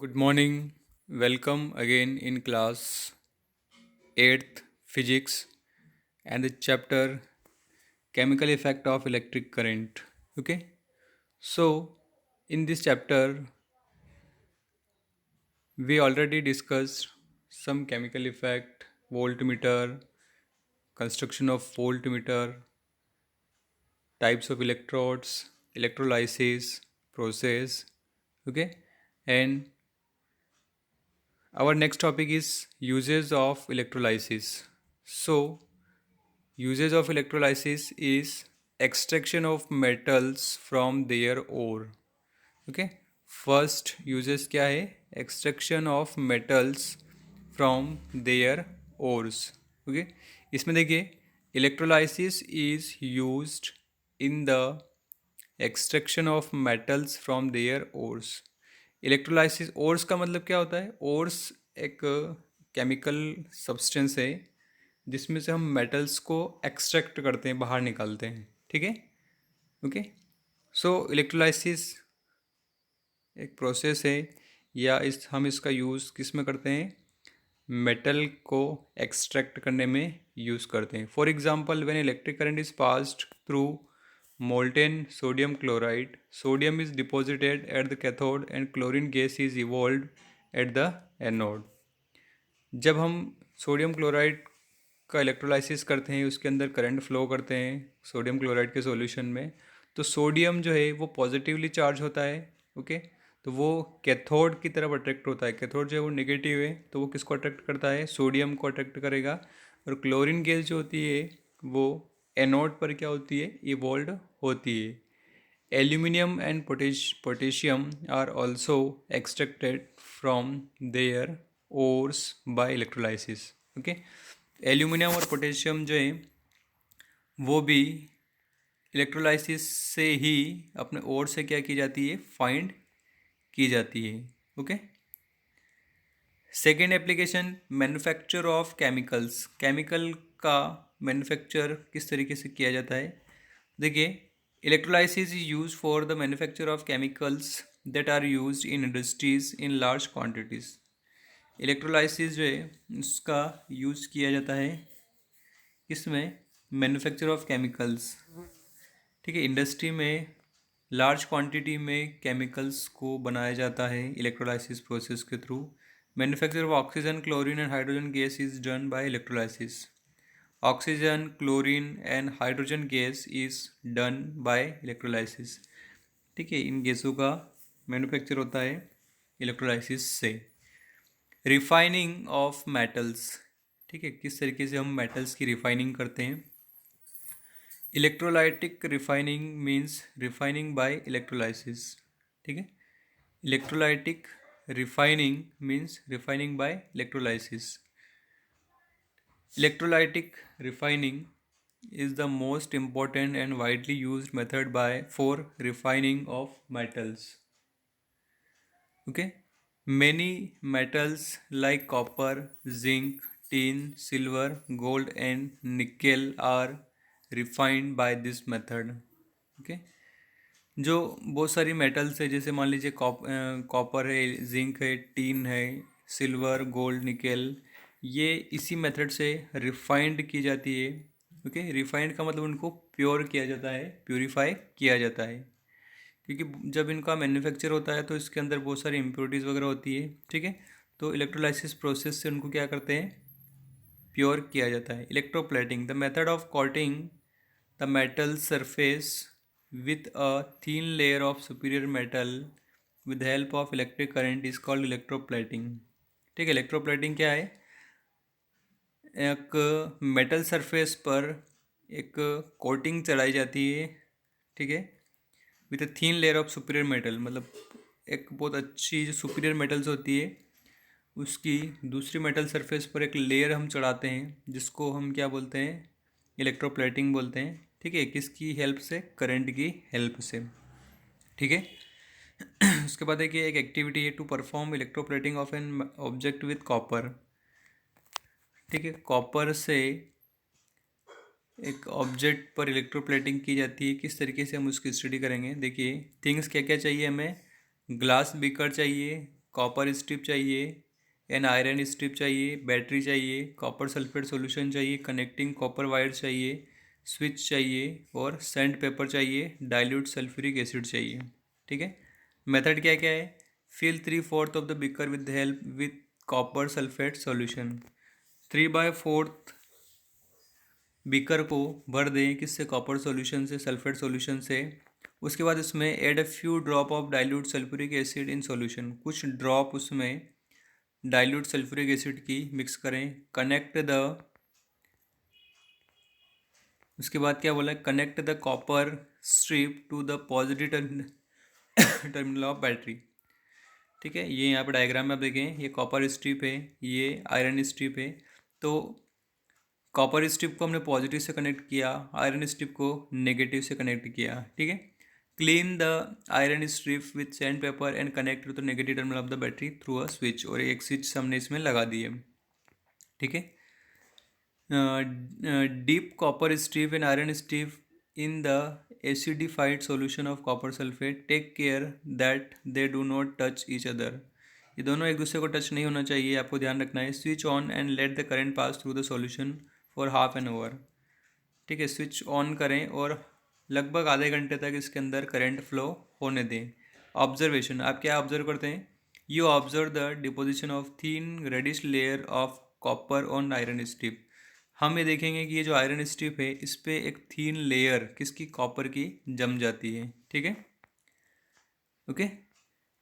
Good morning. Welcome again in class 8th physics and the chapter chemical effect of electric current. Okay? So, in this chapter we already discussed some chemical effect, voltmeter, construction of voltmeter, types of electrodes, electrolysis process. Okay? And our next topic is uses of electrolysis. So, uses of electrolysis is extraction of metals from their ore. Okay. First uses क्या है? Extraction of metals from their ores. Okay. इसमें देखिए electrolysis is used in the extraction of metals from their ores. Electrolysis ores का मतलब क्या होता है? Ores एक केमिकल सब्सटेंस है जिसमें से हम मेटल्स को एक्सट्रैक्ट करते हैं, बाहर निकालते हैं. ठीक है. ओके. सो इलेक्ट्रोलाइसिस एक प्रोसेस है या हम इसका यूज़ किस में करते हैं? मेटल को एक्सट्रैक्ट करने में यूज़ करते हैं. For example when electric current is passed through molten sodium chloride, sodium is deposited at the cathode and chlorine gas is evolved at the anode. जब हम सोडियम क्लोराइड का इलेक्ट्रोलाइसिस करते हैं, उसके अंदर करंट फ्लो करते हैं सोडियम क्लोराइड के सॉल्यूशन में, तो सोडियम जो है वो पॉजिटिवली चार्ज होता है. ओके. तो वो कैथोड की तरफ अट्रैक्ट होता है. कैथोड जो है वो नेगेटिव है, तो वो किसको अट्रैक्ट करता है? सोडियम को अट्रैक्ट करेगा. और क्लोरीन गैस जो होती है वो एनोड पर क्या होती है? इवॉल्व होती है. Aluminium and potassium are also extracted from their ores by electrolysis. Okay. Aluminium और पोटेशियम जो है वो भी इलेक्ट्रोलाइसिस से ही अपने ओर से क्या की जाती है? फाइंड की जाती है. Okay. Second application manufacture of chemicals. Chemical का मैन्युफैक्चर किस तरीके से किया जाता है? देखिए electrolysis is use for the manufacture of chemicals that are used in industries in large quantities. Electrolysis जो है उसका यूज़ किया जाता है किसमें? Manufacture of chemicals. ठीक है. इंडस्ट्री में लार्ज क्वांटिटी में केमिकल्स को बनाया जाता है इलेक्ट्रोलाइसिस प्रोसेस के through. Manufacture of oxygen, chlorine and hydrogen gas is done by electrolysis. Oxygen, chlorine and hydrogen gas is done by electrolysis. ठीक है. इन गैसों का मैन्युफैक्चर होता है इलेक्ट्रोलाइसिस से. Refining of metals. ठीक है. किस तरीके से हम मेटल्स की रिफाइनिंग करते हैं? Electrolytic refining means refining by electrolysis. ठीक है. Electrolytic refining means refining by electrolysis. Electrolytic refining is the most important and widely used method for refining of metals. Okay. Many metals like copper, zinc, tin, silver, gold and nickel are refined by this method. Okay. जो बहुत सारी metals है, जैसे मान लीजिए copper है, zinc है, tin है, सिल्वर, गोल्ड, निकेल, ये इसी मेथड से रिफाइंड की जाती है. ओके. रिफाइंड का मतलब उनको प्योर किया जाता है, प्योरीफाई किया जाता है. क्योंकि जब इनका मैन्युफैक्चर होता है तो इसके अंदर बहुत सारी इम्प्योरिटीज़ वगैरह होती है. ठीक है. तो इलेक्ट्रोलाइसिस प्रोसेस से उनको क्या करते हैं? प्योर किया जाता है. Electroplating. The method of coating the metal surface with a thin layer of superior metal with the help of electric current is called electroplating. ठीक है. इलेक्ट्रोप्लेटिंग क्या है? एक मेटल सरफेस पर एक कोटिंग चढ़ाई जाती है. ठीक है. With a thin layer of superior metal, मतलब एक बहुत अच्छी जो सुपीरियर मेटल्स होती है उसकी दूसरी मेटल सरफेस पर एक लेयर हम चढ़ाते हैं, जिसको हम क्या बोलते हैं? इलेक्ट्रोप्लेटिंग बोलते हैं. ठीक है. किसकी हेल्प से? करंट की हेल्प से. ठीक है. उसके बाद देखिए एक एक्टिविटी है to perform electroplating of an object with copper. ठीक है. कॉपर से एक ऑब्जेक्ट पर इलेक्ट्रोप्लेटिंग की जाती है. किस तरीके से हम उसकी स्टडी करेंगे? देखिए थिंग्स क्या क्या चाहिए हमें? ग्लास बीकर चाहिए, कॉपर स्ट्रिप चाहिए, एन आयरन स्ट्रिप चाहिए, बैटरी चाहिए, कॉपर सल्फेट सॉल्यूशन चाहिए, कनेक्टिंग कॉपर वायर चाहिए, स्विच चाहिए और सैंड पेपर चाहिए, डाइल्यूट सल्फ्यूरिक एसिड चाहिए। ठीक है, मेथड क्या क्या है? Fill 3/4 of the beaker with help with copper sulphate solution. 3/4 beaker को भर दें किससे? कॉपर सॉल्यूशन से, सल्फेट सॉल्यूशन से। उसके बाद इसमें add a few drop of dilute sulphuric acid in solution, कुछ ड्रॉप उसमें डाइल्यूट सल्फ्यूरिक एसिड की मिक्स करें। कनेक्ट द, उसके बाद क्या बोला है? Connect the copper strip to the positive terminal of battery. ठीक है, ये यहाँ पर डायग्राम में आप देखें, ये कॉपर स्ट्रिप है, ये आयरन स्ट्रिप है। तो कॉपर स्ट्रिप को हमने पॉजिटिव से कनेक्ट किया, आयरन स्ट्रिप को नेगेटिव से कनेक्ट किया। ठीक है, clean the iron strip with sandpaper and connect to the negative terminal of the battery through a switch, और एक स्विच हमने इसमें लगा दी है। ठीक है, deep copper strip and iron strip in the acidified solution of copper sulfate. Take care that they do not touch each other. ये दोनों एक दूसरे को टच नहीं होना चाहिए, आपको ध्यान रखना है। Switch on and let the current pass through the solution for half an hour. ठीक है, स्विच ऑन करें और लगभग आधे घंटे तक इसके अंदर करंट फ्लो होने दें। ऑब्जर्वेशन, आप क्या ऑब्जर्व करते हैं? You observe the deposition of thin reddish layer of copper on iron strip. हम ये देखेंगे कि ये जो आयरन स्ट्रिप है इस पर एक थीन लेयर किसकी? कॉपर की जम जाती है। ठीक है, okay.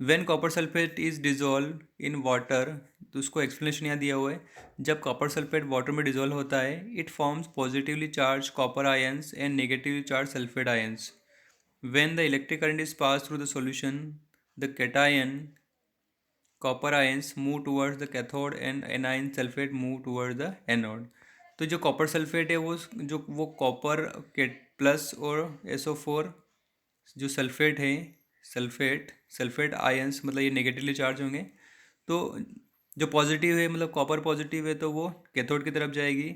When copper sulphate is dissolve in water, तो उसको एक्सप्लेनेशन यहाँ दिया हुआ है। जब कॉपर सल्फेट वाटर में डिजोल्व होता है, it forms positively charge copper ions and negatively charge sulphate ions. When the electric current is pass through the solution, the cation copper ions move towards the cathode and A9 sulphate move towards the anode. तो जो copper sulphate है वो copper के plus और SO4 जो sulphate है, sulphate ions मतलब ये नेगेटिवली चार्ज होंगे। तो जो पॉजिटिव है मतलब कॉपर पॉजिटिव है तो वो कैथोड की तरफ जाएगी,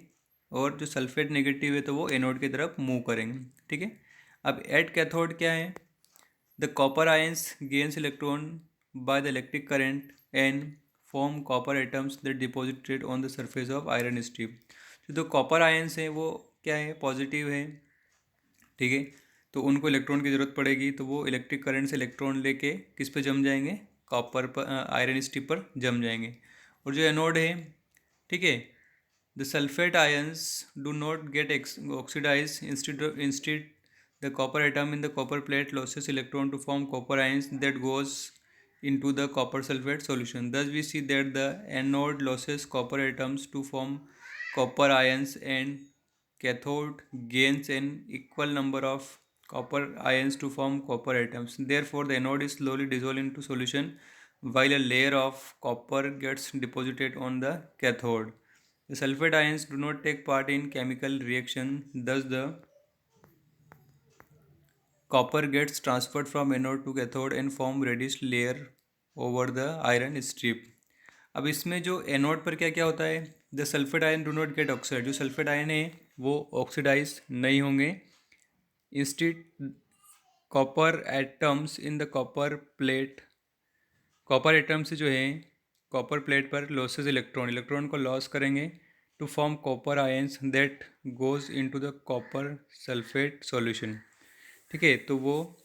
और जो सल्फेट नेगेटिव है तो वो एनोड की तरफ मूव करेंगे। ठीक है, अब एट कैथोड क्या है? The copper ions gains electron by the electric current and form copper atoms that deposited on the surface of iron strip. जो कॉपर आयंस हैं वो क्या है? पॉजिटिव है। ठीक है, तो उनको इलेक्ट्रॉन की ज़रूरत पड़ेगी, तो वो इलेक्ट्रिक करंट से इलेक्ट्रॉन लेके किस पे जम जाएंगे? कॉपर पर, आयरन स्ट्रिप पर जम जाएंगे। और जो एनोड है, ठीक है, the sulphate ions do not get oxidise, instead the copper atom in the copper plate loses electron to form copper ions that goes into the copper sulfate solution. Thus we see that the anode loses copper atoms to form copper ions and cathode gains an equal number of copper ions to form copper atoms. Therefore the anode is slowly dissolved into solution while a layer of copper gets deposited on the cathode. The sulfate ions do not take part in chemical reaction, thus the copper gets transferred from anode to cathode and form reddish layer over the iron strip. अब इसमें जो anode पर क्या क्या होता है? The sulphate ion do not get oxide, जो sulphate ion है वो ऑक्सीडाइज नहीं होंगे। Instead copper atoms in the copper plate, copper atoms जो है कॉपर प्लेट पर लॉसेज इलेक्ट्रॉन को लॉस करेंगे to form copper ions that goes into the copper sulphate solution. ठीक है, तो वो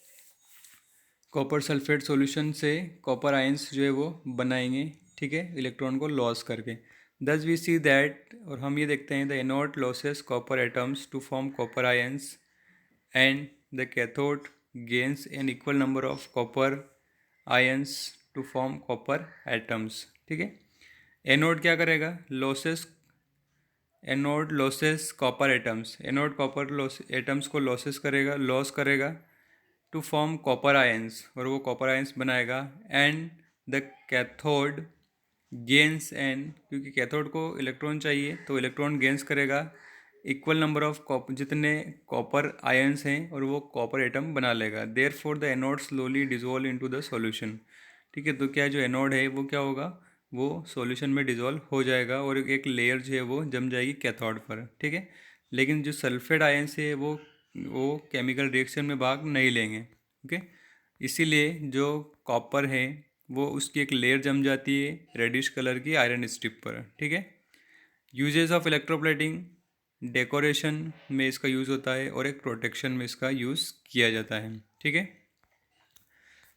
कॉपर सल्फेट सॉल्यूशन से कॉपर आयंस जो है वो बनाएंगे। ठीक है, इलेक्ट्रॉन को लॉस करके। दस वी सी दैट, और हम ये देखते हैं the anode losses copper atoms to form copper ions and the cathode gains an equal number of copper ions to form copper atoms. ठीक है, एनोड क्या करेगा? Anode losses copper atoms, anode copper atoms को loss करेगा to form copper ions, और वो copper ions बनाएगा। And the cathode gains an, क्योंकि कैथोड को इलेक्ट्रॉन चाहिए तो इलेक्ट्रॉन गेन्स करेगा इक्वल नंबर ऑफ जितने कॉपर आयंस हैं, और वो कॉपर एटम बना लेगा। Therefore the anode slowly dissolve into the solution. ठीक है, तो क्या जो एनोड है वो क्या होगा? वो सॉल्यूशन में डिजोल्व हो जाएगा और एक लेयर जो है वो जम जाएगी कैथोड पर। ठीक है, लेकिन जो सल्फेट आयंस है वो केमिकल रिएक्शन में भाग नहीं लेंगे। ओके, इसीलिए जो कॉपर है वो उसकी एक लेयर जम जाती है रेडिश कलर की आयरन स्ट्रिप पर, ठीक है। यूजेस ऑफ इलेक्ट्रोप्लेटिंग, डेकोरेशन में इसका यूज़ होता है और एक प्रोटेक्शन में इसका यूज़ किया जाता है, ठीक है।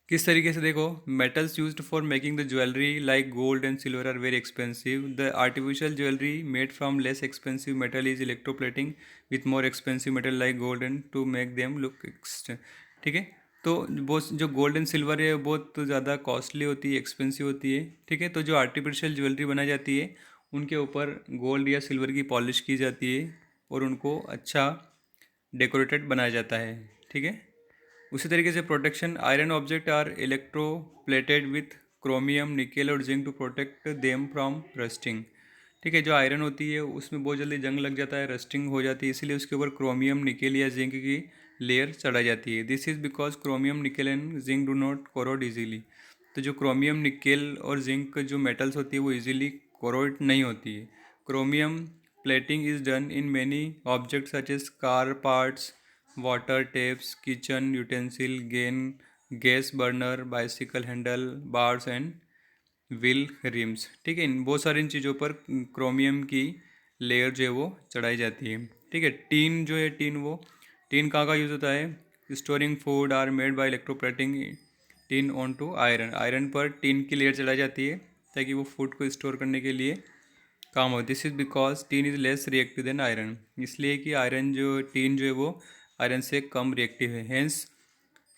किस तरीके से, देखो, metals used for making the jewellery like gold and silver are very expensive. The artificial jewellery made from less expensive metal is electroplating with more expensive metal like gold and to make them look, ठीक है। तो वो जो gold and silver है बहुत ज़्यादा costly होती है, एक्सपेंसिव होती है, ठीक है। तो जो आर्टिफिशियल ज्वेलरी बनाई जाती है उनके ऊपर गोल्ड या सिल्वर की पॉलिश की जाती है और उनको अच्छा डेकोरेटेड बनाया जाता है, ठीक है। उसी तरीके से protection, iron object are electroplated with chromium, nickel और zinc to protect them from rusting, ठीक है। जो आयरन होती है उसमें बहुत जल्दी जंग लग जाता है, रस्टिंग हो जाती है, इसीलिए उसके ऊपर क्रोमियम, निकेल या जिंक की लेयर चढ़ाई जाती है। This is because chromium, nickel and zinc do not corrode easily. तो जो क्रोमियम, निकेल और जिंक जो मेटल्स होती है वो इजीली कोरोड नहीं होती है। Chromium plating is done in many object such as car parts, water taps, kitchen utensil, gas burner, bicycle handle bars and wheel rims, ठीक है। इन बहुत सारी इन चीज़ों पर क्रोमियम की लेयर जो है वो चढ़ाई जाती है, ठीक है। टीन जो है, टीन कहाँ का यूज़ होता है, storing food are made by electroplating tin on to iron. Iron पर टीन की लेयर चढ़ाई जाती है ताकि वो फूड को स्टोर करने के लिए काम हो। This is because tin is less reactive than iron, इसलिए कि आयरन जो टीन जो है वो आयरन से कम रिएक्टिव है। Hence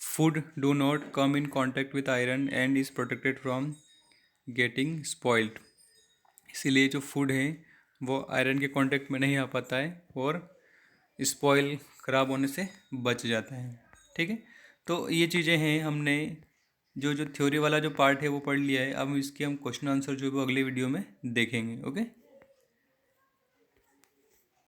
food do not come in contact with iron and is protected from getting spoiled. इसीलिए जो फूड है वो आयरन के कांटेक्ट में नहीं आ पाता है और स्पॉइल, ख़राब होने से बच जाता है, ठीक है। तो ये चीज़ें हैं, हमने जो थ्योरी वाला जो पार्ट है वो पढ़ लिया है। अब इसके हम क्वेश्चन आंसर जो है वो अगले वीडियो में देखेंगे, ओके।